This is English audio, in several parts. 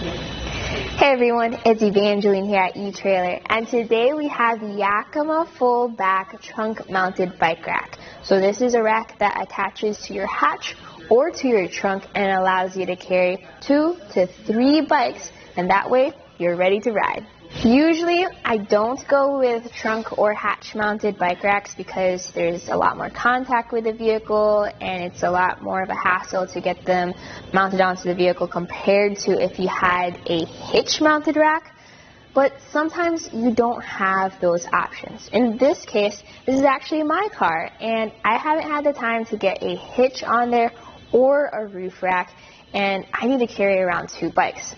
Hey everyone, it's Evangeline here at etrailer, and today we have the Yakima FullBack Trunk Mounted Bike Rack. So this is a rack that attaches to your hatch or to your trunk and allows you to carry 2 to 3 bikes, and that way you're ready to ride. Usually I don't go with trunk or hatch mounted bike racks because there's a lot more contact with the vehicle and it's a lot more of a hassle to get them mounted onto the vehicle compared to if you had a hitch mounted rack. But sometimes you don't have those options. In this case, this is actually my car and I haven't had the time to get a hitch on there or a roof rack, and I need to carry around 2 bikes.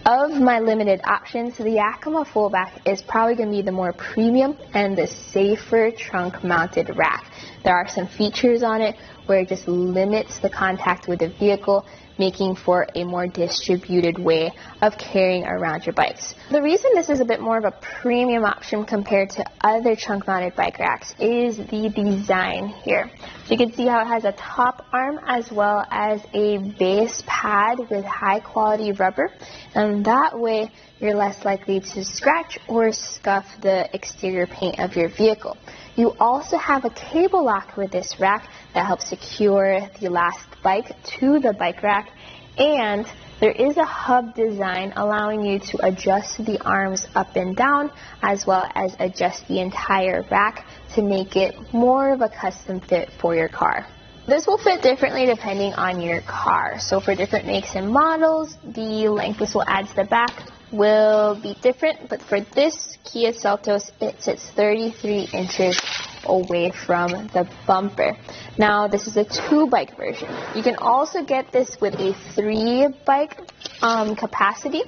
Of my limited options, the Yakima FullBack is probably going to be the more premium and the safer trunk mounted rack. There are some features on it where it just limits the contact with the vehicle, making for a more distributed way of carrying around your bikes. The reason this is a bit more of a premium option compared to other trunk mounted bike racks is the design here. So you can see how it has a top arm as well as a base pad with high quality rubber, and that way you're less likely to scratch or scuff the exterior paint of your vehicle. You also have a cable lock with this rack that helps secure the last bike to the bike rack, and there is a hub design allowing you to adjust the arms up and down as well as adjust the entire rack to make it more of a custom fit for your car. This will fit differently depending on your car. So for different makes and models, the length this will add to the back will be different, but for this Kia Seltos, it sits 33 inches away from the bumper. Now this is a 2-bike version. You can also get this with a 3-bike capacity.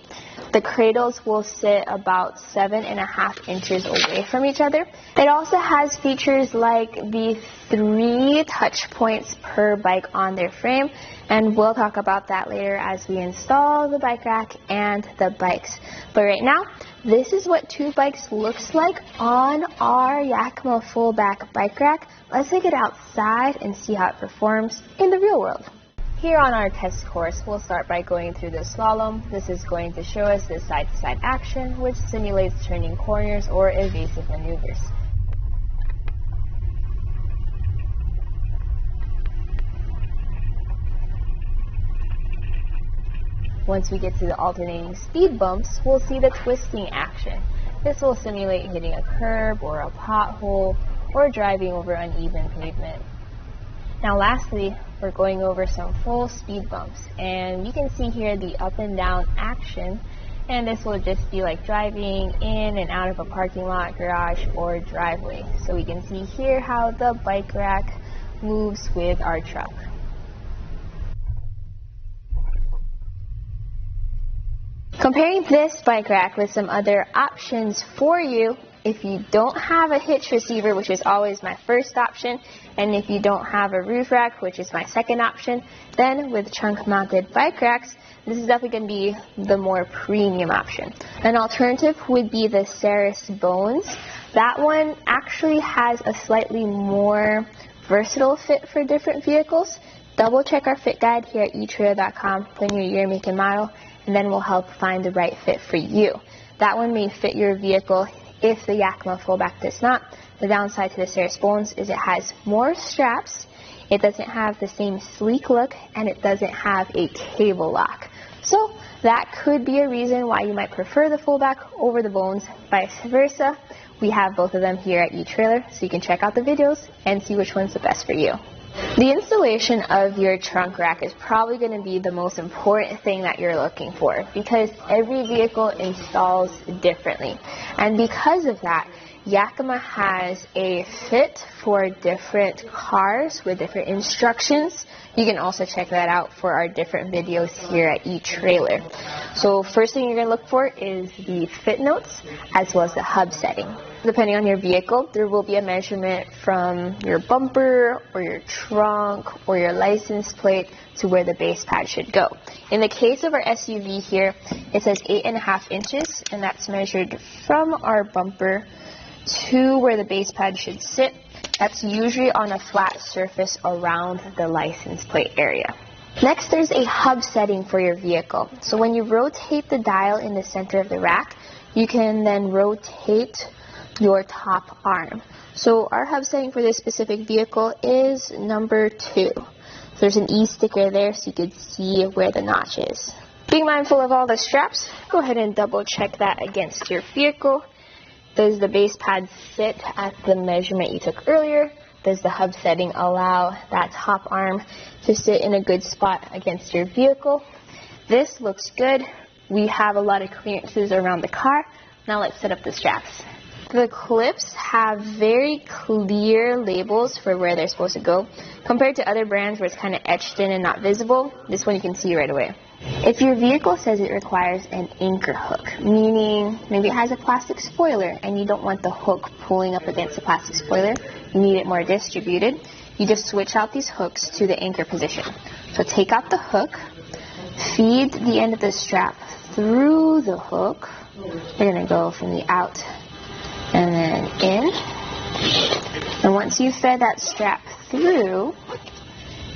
The cradles will sit about 7.5 inches away from each other. It also has features like the 3 touch points per bike on their frame, and we'll talk about that later as we install the bike rack and the bikes. But right now, this is what 2 bikes looks like on our Yakima FullBack bike rack. Let's take it outside and see how it performs in the real world. Here on our test course, we'll start by going through the slalom. This is going to show us the side-to-side action, which simulates turning corners or evasive maneuvers. Once we get to the alternating speed bumps, we'll see the twisting action. This will simulate hitting a curb or a pothole or driving over uneven pavement. Now lastly, we're going over some full speed bumps, and you can see here the up and down action, and this will just be like driving in and out of a parking lot, garage, or driveway. So we can see here how the bike rack moves with our truck. Comparing this bike rack with some other options for you, if you don't have a hitch receiver, which is always my first option, and if you don't have a roof rack, which is my second option, then with trunk mounted bike racks, this is definitely going to be the more premium option. An alternative would be the Ceres Bones. That one actually has a slightly more versatile fit for different vehicles. Double check our fit guide here at etrailer.com, put in your year, make, and model, and then we'll help find the right fit for you. That one may fit your vehicle if the Yakima FullBack does not. The downside to the Ceres Bones is it has more straps, it doesn't have the same sleek look, and it doesn't have a cable lock. So that could be a reason why you might prefer the FullBack over the Bones, vice versa. We have both of them here at etrailer, so you can check out the videos and see which one's the best for you. The installation of your trunk rack is probably going to be the most important thing that you're looking for because every vehicle installs differently. And because of that, Yakima has a fit for different cars with different instructions. You can also check that out for our different videos here at etrailer. So first thing you're going to look for is the fit notes as well as the hub setting. Depending on your vehicle, there will be a measurement from your bumper or your trunk or your license plate to where the base pad should go. In the case of our SUV here, it says 8.5 inches, and that's measured from our bumper to where the base pad should sit. That's usually on a flat surface around the license plate area. Next, there's a hub setting for your vehicle. So when you rotate the dial in the center of the rack, you can then rotate your top arm. So our hub setting for this specific vehicle is number 2. There's an E sticker there so you can see where the notch is. Being mindful of all the straps, go ahead and double check that against your vehicle. Does the base pad sit at the measurement you took earlier? Does the hub setting allow that top arm to sit in a good spot against your vehicle? This looks good. We have a lot of clearances around the car. Now let's set up the straps. The clips have very clear labels for where they're supposed to go. Compared to other brands where it's kind of etched in and not visible, this one you can see right away. If your vehicle says it requires an anchor hook, meaning maybe it has a plastic spoiler and you don't want the hook pulling up against the plastic spoiler, you need it more distributed, you just switch out these hooks to the anchor position. So take out the hook, feed the end of the strap through the hook. We're going to go from the out and then in. And once you fed that strap through,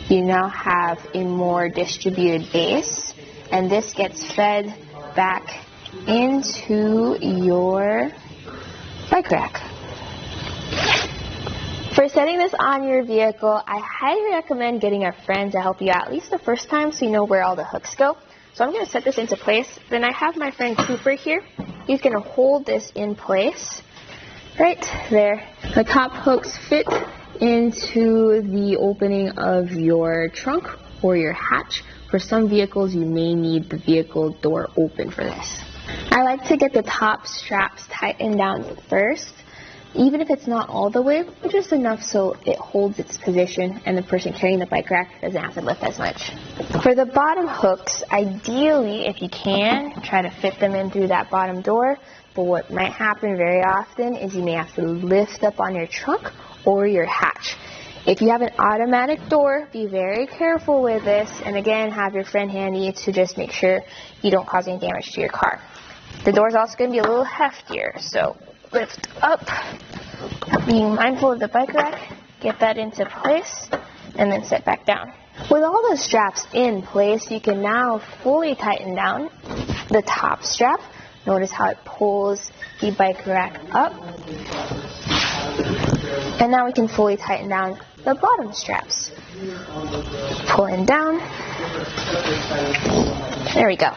you now have a more distributed base, and this gets fed back into your bike rack. For setting this on your vehicle, I highly recommend getting a friend to help you out at least the first time so you know where all the hooks go. So I'm going to set this into place. Then I have my friend Cooper here. He's going to hold this in place right there. The top hooks fit into the opening of your trunk or your hatch. For some vehicles, you may need the vehicle door open for this. I like to get the top straps tightened down first, even if it's not all the way, but just enough so it holds its position and the person carrying the bike rack doesn't have to lift as much. For the bottom hooks, ideally, if you can, try to fit them in through that bottom door, but what might happen very often is you may have to lift up on your trunk or your hatch. If you have an automatic door, be very careful with this, and again, have your friend handy to just make sure you don't cause any damage to your car. The door is also going to be a little heftier, so lift up, being mindful of the bike rack, get that into place, and then set back down. With all the straps in place, you can now fully tighten down the top strap. Notice how it pulls the bike rack up. And now we can fully tighten down the bottom straps. Pulling down. There we go.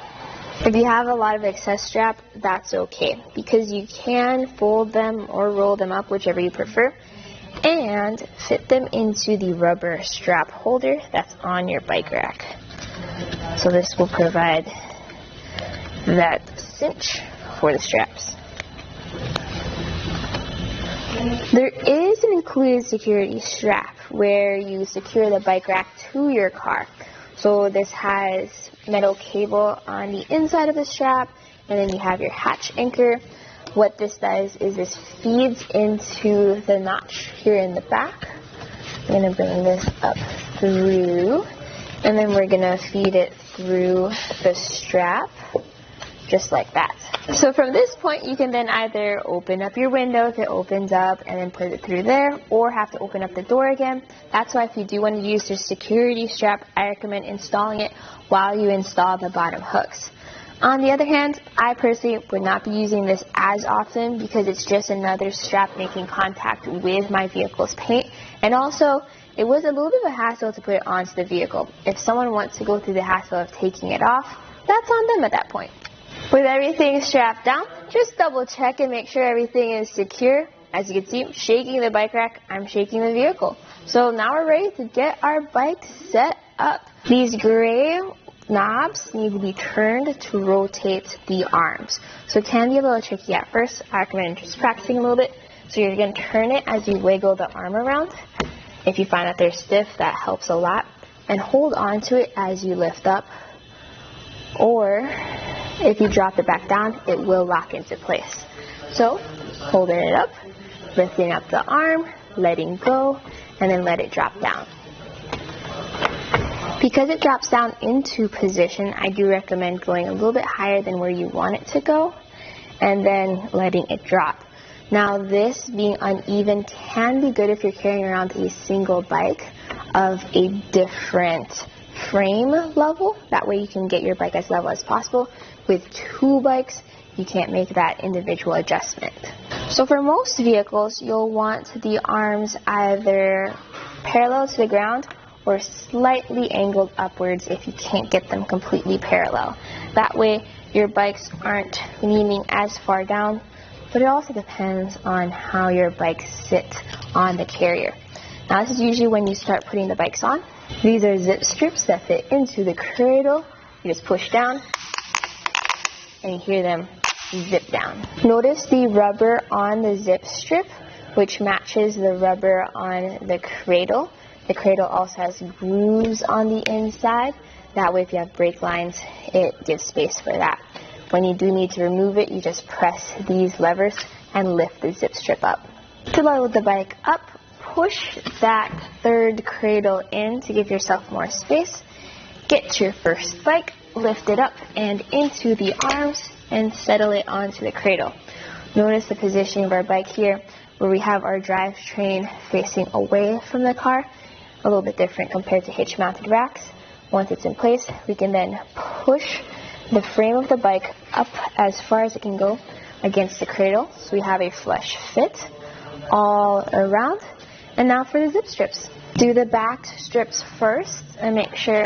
If you have a lot of excess strap, that's okay, because you can fold them or roll them up, whichever you prefer, and fit them into the rubber strap holder that's on your bike rack. So this will provide that cinch for the straps. There is an included security strap where you secure the bike rack to your car. So this has metal cable on the inside of the strap, and then you have your hatch anchor. What this does is this feeds into the notch here in the back. I'm going to bring this up through, and then we're going to feed it through the strap, just like that. So from this point, you can then either open up your window if it opens up and then put it through there, or have to open up the door again. That's why if you do want to use the security strap, I recommend installing it while you install the bottom hooks. On the other hand, I personally would not be using this as often because it's just another strap making contact with my vehicle's paint. And also, it was a little bit of a hassle to put it onto the vehicle. If someone wants to go through the hassle of taking it off, that's on them at that point. With everything strapped down, just double check and make sure everything is secure. As you can see, I'm shaking the bike rack, I'm shaking the vehicle. So now we're ready to get our bike set up. These gray knobs need to be turned to rotate the arms. So it can be a little tricky at first. I recommend just practicing a little bit. So you're going to turn it as you wiggle the arm around. If you find that they're stiff, that helps a lot. And hold on to it as you lift up. Or if you drop it back down, it will lock into place. So holding it up, lifting up the arm, letting go, and then let it drop down. Because it drops down into position, I do recommend going a little bit higher than where you want it to go, and then letting it drop. Now this being uneven can be good if you're carrying around a single bike of a different frame level. That way you can get your bike as level as possible. With 2 bikes, you can't make that individual adjustment. So for most vehicles, you'll want the arms either parallel to the ground or slightly angled upwards if you can't get them completely parallel. That way your bikes aren't leaning as far down, but it also depends on how your bikes sit on the carrier. Now this is usually when you start putting the bikes on. These are zip strips that fit into the cradle. You just push down and you hear them zip down. Notice the rubber on the zip strip, which matches the rubber on the cradle. The cradle also has grooves on the inside. That way if you have brake lines, it gives space for that. When you do need to remove it, you just press these levers and lift the zip strip up. To load the bike up, push that 3rd cradle in to give yourself more space. Get your first bike, lift it up and into the arms and settle it onto the cradle. Notice the position of our bike here, where we have our drivetrain facing away from the car. A little bit different compared to hitch mounted racks. Once it's in place, we can then push the frame of the bike up as far as it can go against the cradle, so we have a flush fit all around. And now for the zip strips. Do the back strips first and make sure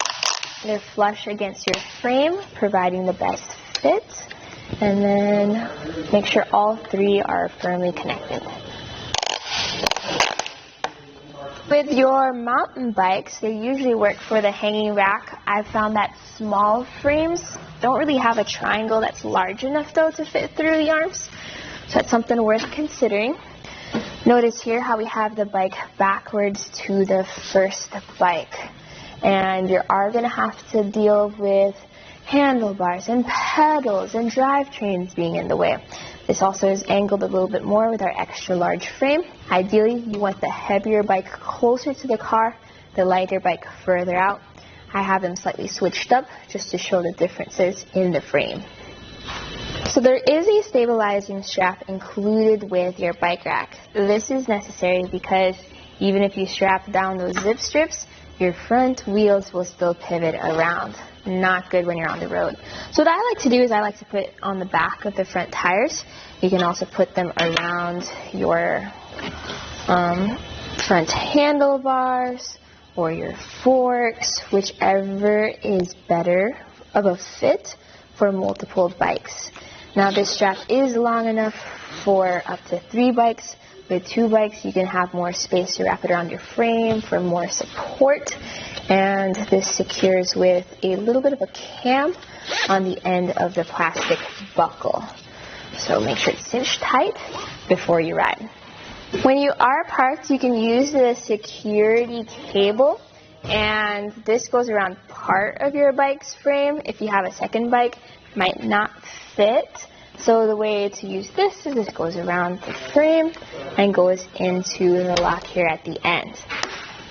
they're flush against your frame, providing the best fit. And then make sure all 3 are firmly connected. With your mountain bikes, they usually work for the hanging rack. I've found that small frames don't really have a triangle that's large enough though to fit through the arms. So that's something worth considering. Notice here how we have the bike backwards to the first bike. And you are going to have to deal with handlebars and pedals and drivetrains being in the way. This also is angled a little bit more with our extra large frame. Ideally, you want the heavier bike closer to the car, the lighter bike further out. I have them slightly switched up just to show the differences in the frame. So there is a stabilizing strap included with your bike rack. This is necessary because even if you strap down those zip strips, your front wheels will still pivot around. Not good when you're on the road. So what I like to do is I like to put it on the back of the front tires. You can also put them around your front handlebars or your forks, whichever is better of a fit for multiple bikes. Now this strap is long enough for up to 3 bikes. With 2 bikes, you can have more space to wrap it around your frame for more support. And this secures with a little bit of a cam on the end of the plastic buckle. So make sure it's cinched tight before you ride. When you are parked, you can use the security cable, and this goes around part of your bike's frame. If you have a second bike, it might not fit. So the way to use this is it goes around the frame and goes into the lock here at the end.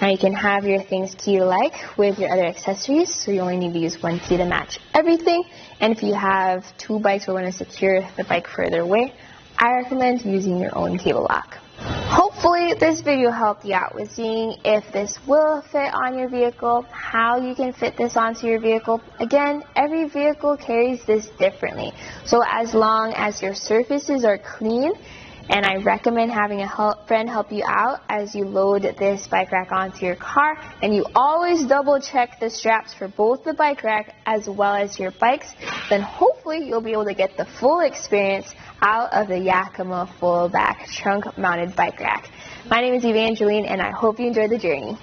Now you can have your things key-alike with your other accessories, so you only need to use one key to match everything. And if you have 2 bikes or want to secure the bike further away, I recommend using your own cable lock. Hopefully this video helped you out with seeing if this will fit on your vehicle, how you can fit this onto your vehicle. Again, every vehicle carries this differently. So as long as your surfaces are clean, and I recommend having a friend help you out as you load this bike rack onto your car, and you always double check the straps for both the bike rack as well as your bikes, then hopefully you'll be able to get the full experience out of the Yakima FullBack trunk mounted bike rack. My name is Evangeline, and I hope you enjoyed the journey.